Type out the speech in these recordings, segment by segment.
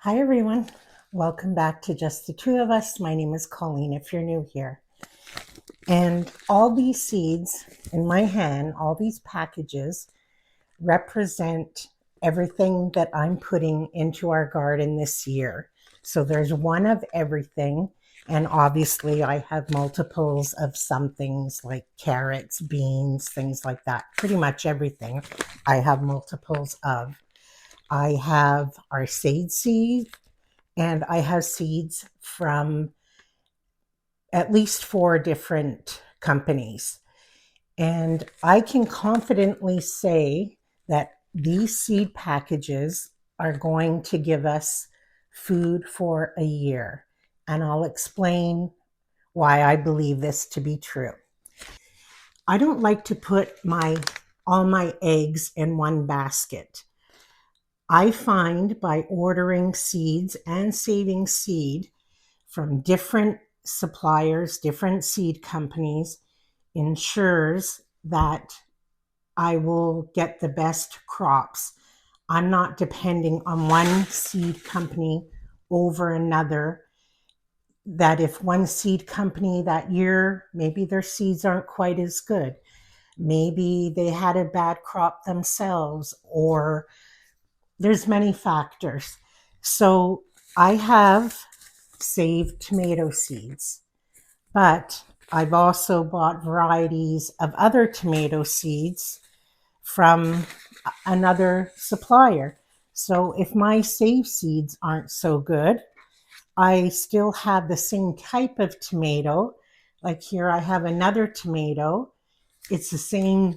Hi, everyone. Welcome back to Just the Two of Us. My name is Colleen, if you're new here. And all these seeds in my hand, all these packages, represent everything that I'm putting into our garden this year. So there's one of everything. And obviously, I have multiples of some things like carrots, beans, things like that. Pretty much everything I have multiples of. I have our sage seed, and I have seeds from at least 4 different companies. And I can confidently say that these seed packages are going to give us food for a year. And I'll explain why I believe this to be true. I don't like to put all my eggs in one basket. I find by ordering seeds and saving seed from different suppliers, different seed companies, ensures that I will get the best crops. I'm not depending on one seed company over another. That if one seed company that year, maybe their seeds aren't quite as good. Maybe they had a bad crop themselves, or there's many factors. So I have saved tomato seeds, but I've also bought varieties of other tomato seeds from another supplier. So if my saved seeds aren't so good, I still have the same type of tomato. Like here, I have another tomato. It's the same,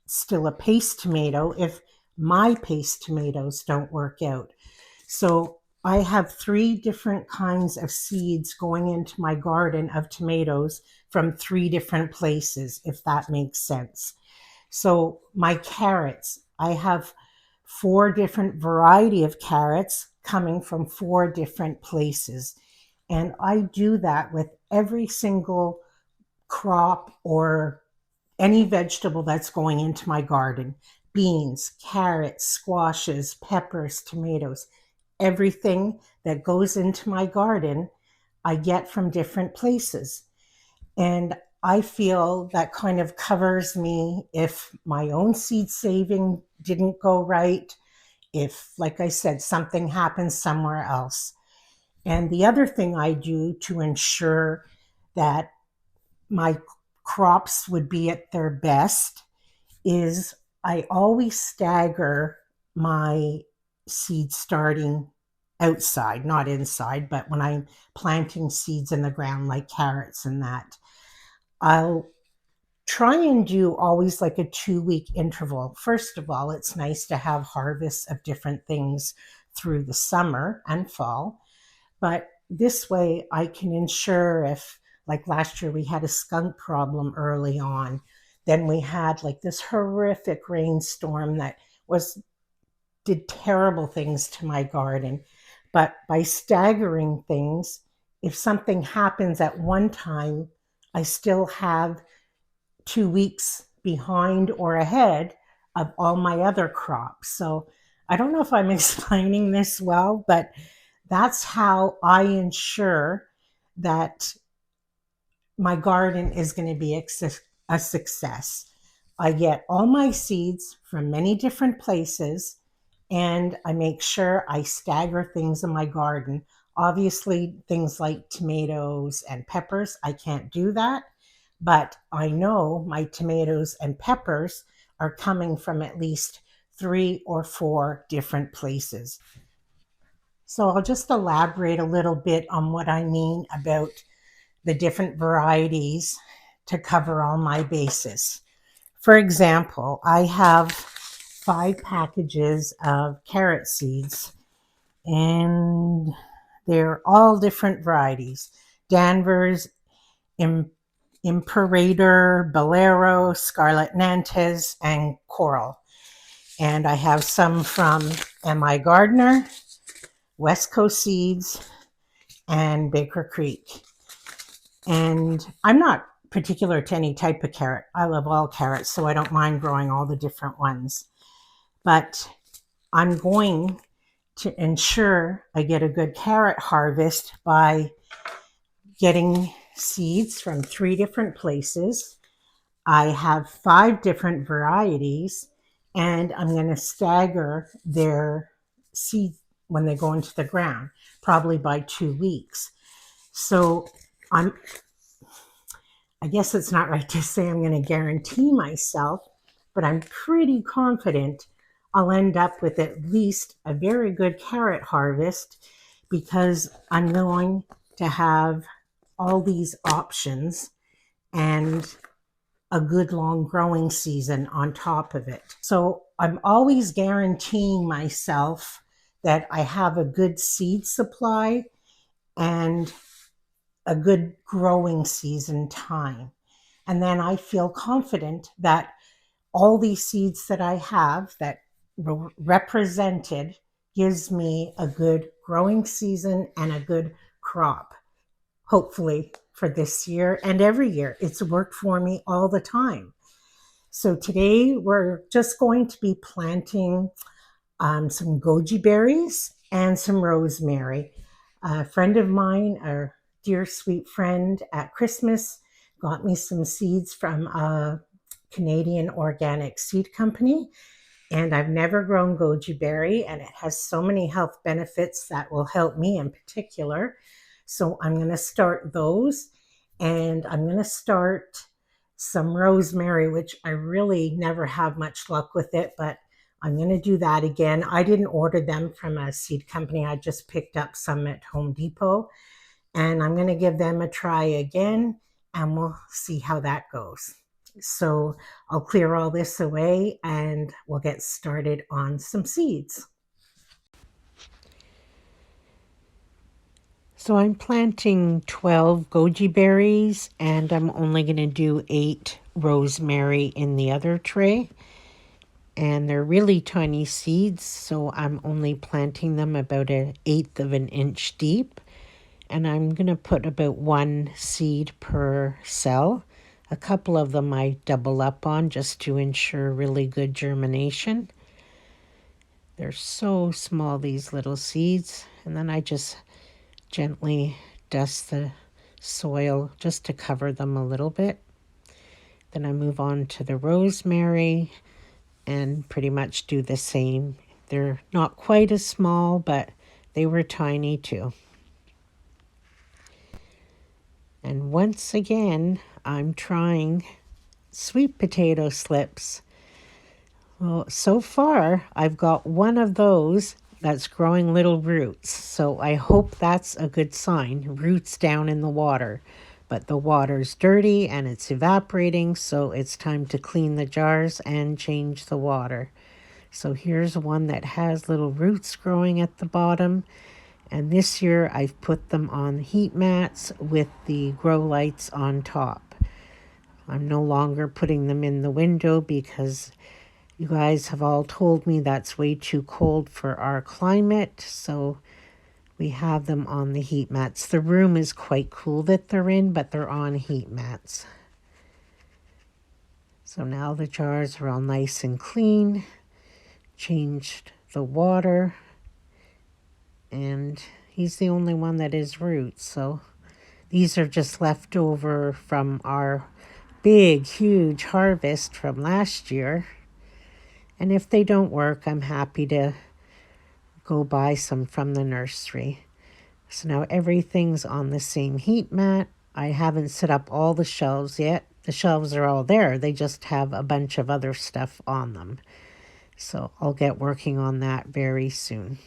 still a paste tomato if my paste tomatoes don't work out. So I have 3 different kinds of seeds going into my garden of tomatoes from 3 different places, if that makes sense. So my carrots, I have 4 different variety of carrots coming from 4 different places. And I do that with every single crop or any vegetable that's going into my garden. Beans, carrots, squashes, peppers, tomatoes, everything that goes into my garden, I get from different places. And I feel that kind of covers me if my own seed saving didn't go right, if, like I said, something happens somewhere else. And the other thing I do to ensure that my crops would be at their best is I always stagger my seed starting outside, not inside, but when I'm planting seeds in the ground like carrots and that, I'll try and do always like a 2-week interval. First of all, it's nice to have harvests of different things through the summer and fall, but this way I can ensure if, like last year, we had a skunk problem early on. Then we had like this horrific rainstorm that was did terrible things to my garden. But by staggering things, if something happens at one time, I still have 2 weeks behind or ahead of all my other crops. So I don't know if I'm explaining this well, but that's how I ensure that my garden is going to be a success. I get all my seeds from many different places, and I make sure I stagger things in my garden. Obviously, things like tomatoes and peppers, I can't do that, but I know my tomatoes and peppers are coming from at least 3 or 4 different places. So I'll just elaborate a little bit on what I mean about the different varieties to cover all my bases. For example, I have 5 packages of carrot seeds, and they're all different varieties. Danvers, Imperator, Bolero, Scarlet Nantes, and Coral. And I have some from M.I. Gardner, West Coast Seeds, and Baker Creek. And I'm not particular to any type of carrot. I love all carrots, so I don't mind growing all the different ones. But I'm going to ensure I get a good carrot harvest by getting seeds from 3 different places. I have 5 different varieties, and I'm going to stagger their seed when they go into the ground, probably by 2 weeks. So I guess it's not right to say I'm going to guarantee myself, but I'm pretty confident I'll end up with at least a very good carrot harvest, because I'm going to have all these options and a good long growing season on top of it. So I'm always guaranteeing myself that I have a good seed supply and a good growing season time. And then I feel confident that all these seeds that I have that represented gives me a good growing season and a good crop, hopefully for this year and every year. It's worked for me all the time. So today we're just going to be planting some goji berries and some rosemary. A friend of mine, a dear sweet friend, at Christmas got me some seeds from a Canadian organic seed company. And I've never grown goji berry, and it has so many health benefits that will help me in particular. So I'm going to start those, and I'm going to start some rosemary, which I really never have much luck with it, but I'm going to do that again. I didn't order them from a seed company. I just picked up some at Home Depot, and I'm going to give them a try again, and we'll see how that goes. So I'll clear all this away and we'll get started on some seeds. So I'm planting 12 goji berries, and I'm only going to do 8 rosemary in the other tray. And they're really tiny seeds, so I'm only planting them about 1/8 of an inch deep. And I'm going to put about 1 seed per cell. A couple of them I double up on just to ensure really good germination. They're so small, these little seeds. And then I just gently dust the soil just to cover them a little bit. Then I move on to the rosemary and pretty much do the same. They're not quite as small, but they were tiny too. And once again, I'm trying sweet potato slips. Well, so far, I've got one of those that's growing little roots. So I hope that's a good sign. Roots down in the water. But the water's dirty and it's evaporating, so it's time to clean the jars and change the water. So here's one that has little roots growing at the bottom. And this year I've put them on heat mats with the grow lights on top. I'm no longer putting them in the window because you guys have all told me that's way too cold for our climate. So we have them on the heat mats. The room is quite cool that they're in, but they're on heat mats. So now the jars are all nice and clean. Changed the water. And he's the only one that is roots. So these are just left over from our big, huge harvest from last year. And if they don't work, I'm happy to go buy some from the nursery. So now everything's on the same heat mat. I haven't set up all the shelves yet. The shelves are all there. They just have a bunch of other stuff on them. So I'll get working on that very soon.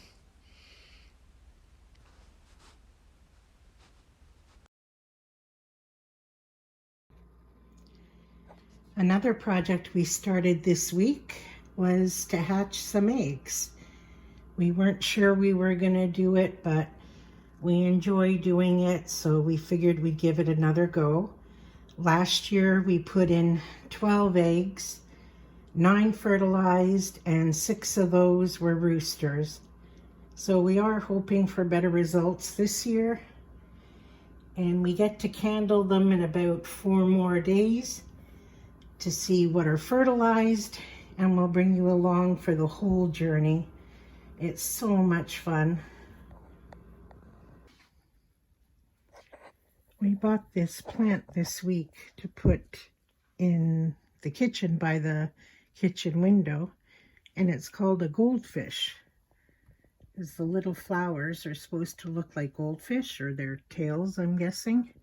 Another project we started this week was to hatch some eggs. We weren't sure we were going to do it, but we enjoy doing it, so we figured we'd give it another go. Last year we put in 12 eggs, 9 fertilized, and 6 of those were roosters. So we are hoping for better results this year. And we get to candle them in about 4 more days to see what are fertilized, and we'll bring you along for the whole journey It's so much fun. We bought this plant this week to put in the kitchen by the kitchen window, and it's called a goldfish. As the little flowers are supposed to look like goldfish, or their tails, I'm guessing.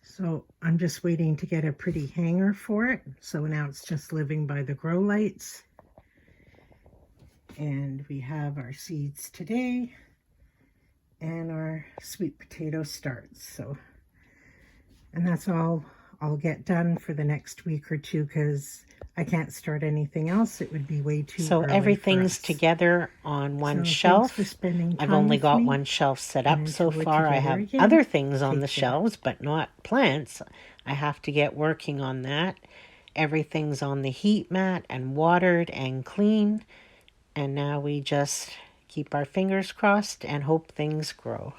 So I'm just waiting to get a pretty hanger for it. So now it's just living by the grow lights. And we have our seeds today and our sweet potato starts. So, and that's all I'll get done for the next week or two, because I can't start anything else. It would be way too early. So everything's together on one shelf. I've only got one shelf set up so far. I have other things on the shelves, but not plants. I have to get working on that. Everything's on the heat mat and watered and clean. And now we just keep our fingers crossed and hope things grow.